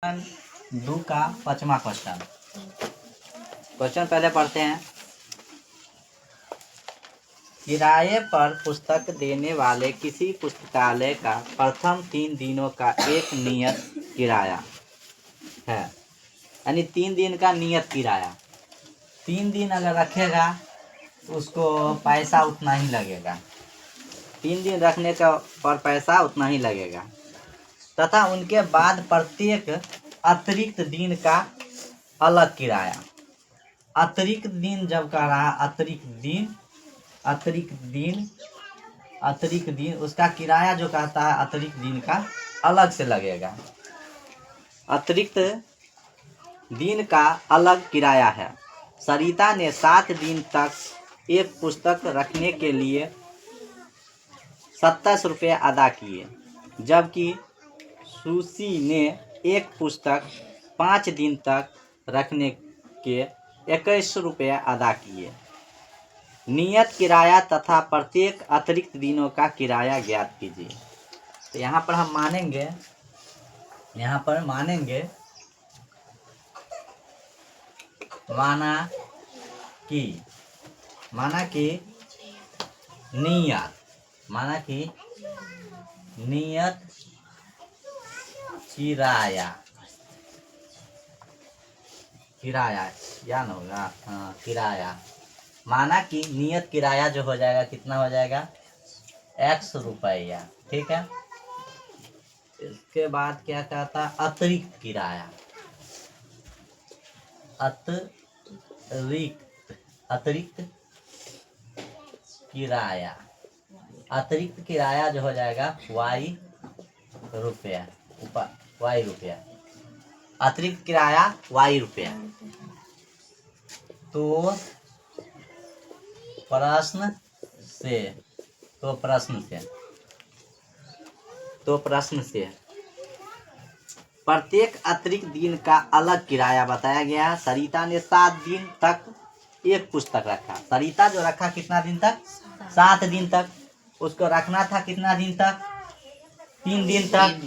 दो का 5वां क्वेश्चन। क्वेश्चन पहले पढ़ते हैं। किराए पर पुस्तक देने वाले किसी पुस्तकालय का प्रथम 3 दिनों का एक नियत किराया है, यानी 3 दिन का नियत किराया। 3 दिन अगर रखेगा तो उसको पैसा उतना ही लगेगा। 3 दिन रखने का पर पैसा उतना ही लगेगा, तथा उनके बाद प्रत्येक अतिरिक्त दिन का अलग किराया। अतिरिक्त दिन जब कह रहा अतिरिक्त दिन उसका किराया जो कहता है अतिरिक्त दिन का अलग से लगेगा। अतिरिक्त दिन का अलग किराया है। सरिता ने 7 दिन तक एक पुस्तक रखने के लिए 27 रुपये अदा किए, जबकि सुशी ने एक पुस्तक 5 दिन तक रखने के 21 रुपये अदा किए। नियत किराया तथा प्रत्येक अतिरिक्त दिनों का किराया ज्ञात कीजिए। तो यहाँ पर हम मानेंगे माना कि नियत किराया या न होगा, हाँ किराया। माना कि नियत किराया जो हो जाएगा कितना हो जाएगा, X रुपया। ठीक है। इसके बाद क्या कहता है, अतिरिक्त किराया। अतिरिक्त किराया जो हो जाएगा Y रुपया। अतिरिक्त किराया Y रुपया। तो प्रश्न से प्रत्येक अतिरिक्त दिन का अलग किराया बताया गया है। सरिता ने 7 दिन तक एक पुस्तक रखा। सरिता जो रखा कितना दिन तक, 7 दिन तक। उसको रखना था कितना दिन तक, 3 दिन तक,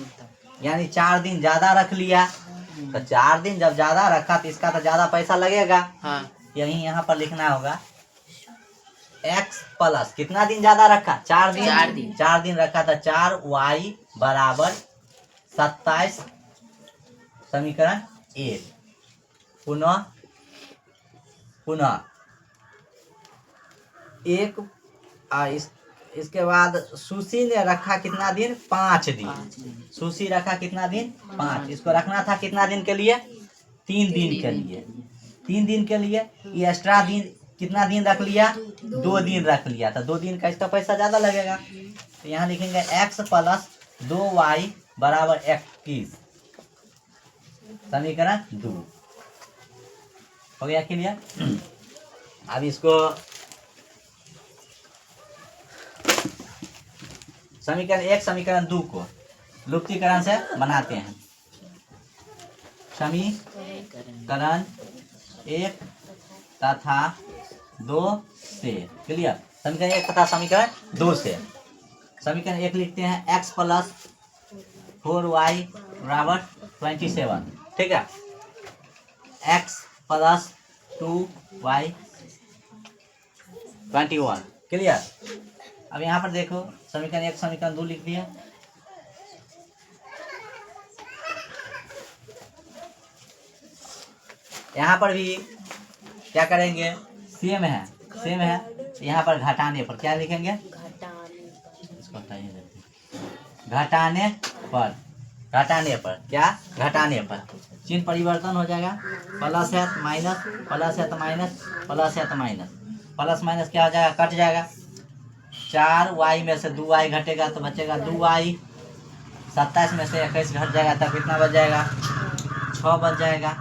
यानी 4 दिन ज्यादा रख लिया। तो 4 दिन जब ज्यादा रखा तो इसका तो ज्यादा पैसा लगेगा। हाँ। यही यहाँ पर लिखना होगा X प्लस कितना दिन ज्यादा रखा, 4 दिन रखा था। 4Y बराबर 27 समीकरण 1। पुनः एक इसके बाद सुशी ने रखा कितना दिन, 5 दिन। सुशी रखा कितना दिन, 5। इसको रखना था कितना दिन के लिए, 3 दिन के लिए। 3 दिन के लिए ये एक्स्ट्रा दिन कितना दिन रख लिया, 2 दिन रख लिया। तो 2 दिन का इसका पैसा ज्यादा लगेगा। तो यहाँ लिखेंगे X प्लस 2Y बराबर 21 समीकरण 2 हो गया क्लियर। अब इसको समीकरण 1 समीकरण 2 को लुप्तीकरण से बनाते हैं। समीकरण 1 तथा 2 से क्लियर। समीकरण 1 तथा समीकरण 2 से समीकरण 1 लिखते हैं X प्लस 4Y बराबर 27। ठीक है। X plus 2Y 21 clear. अब यहाँ पर देखो समीकरण 1 समीकरण 2 लिख दिया। यहाँ पर भी क्या करेंगे, सेम है। यहाँ पर घटाने पर क्या लिखेंगे, घटाने पर चिन्ह परिवर्तन हो जाएगा। प्लस है तो माइनस, प्लस है तो माइनस, प्लस है तो माइनस। प्लस माइनस क्या हो जाएगा, कट जाएगा। 4Y में से 2Y घटेगा तो बचेगा 2Y। 27 में से 21 घट जाएगा तब कितना बच जाएगा, 6 बच जाएगा।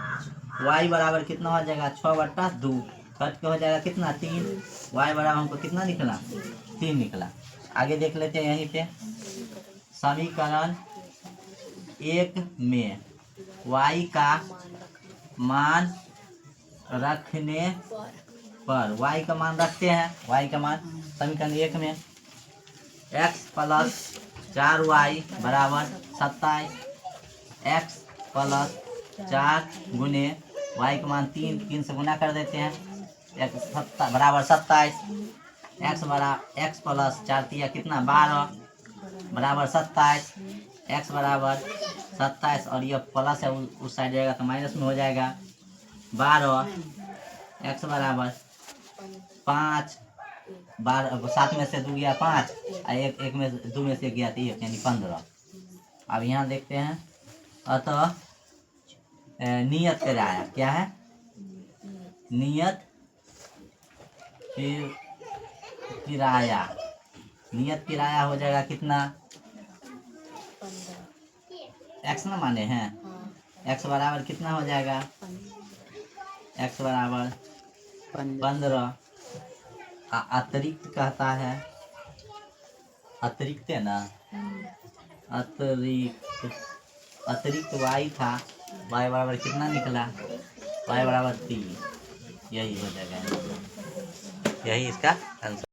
Y बराबर कितना हो जाएगा, 6/2 कट के हो जाएगा कितना, 3। Y बराबर हमको कितना निकला, 3 निकला। आगे देख लेते हैं। यहीं पे समीकरण 1 में Y का मान रखने पर, Y का मान रखते हैं। Y का मान समीकरण 1 में X प्लस 4Y बराबर 27, X प्लस 4 गुने वाई का मान 3 से गुना कर देते हैं, बराबर 27। एक्स प्लस 4 तिया कितना 12 बराबर 27। एक्स बराबर 27 और ये प्लस है उस साइड जाएगा तो माइनस में हो जाएगा 12। एक्स बराबर 5, 7 में से 2 गया 5 और एक में 2 में से गया 1 यानी 15। अब यहाँ देखते हैं, अतः नियत किराया क्या है, नियत किराया, नियत किराया हो जाएगा कितना, एक्स ना माने हैं, एक्स बराबर कितना हो जाएगा, एक्स बराबर 15। अतिरिक्त कहता है, अतिरिक्त है ना, अतिरिक्त वाई था, वाई बराबर कितना निकला, वाई बराबर 3। यही हो जाएगा, यही इसका आंसर।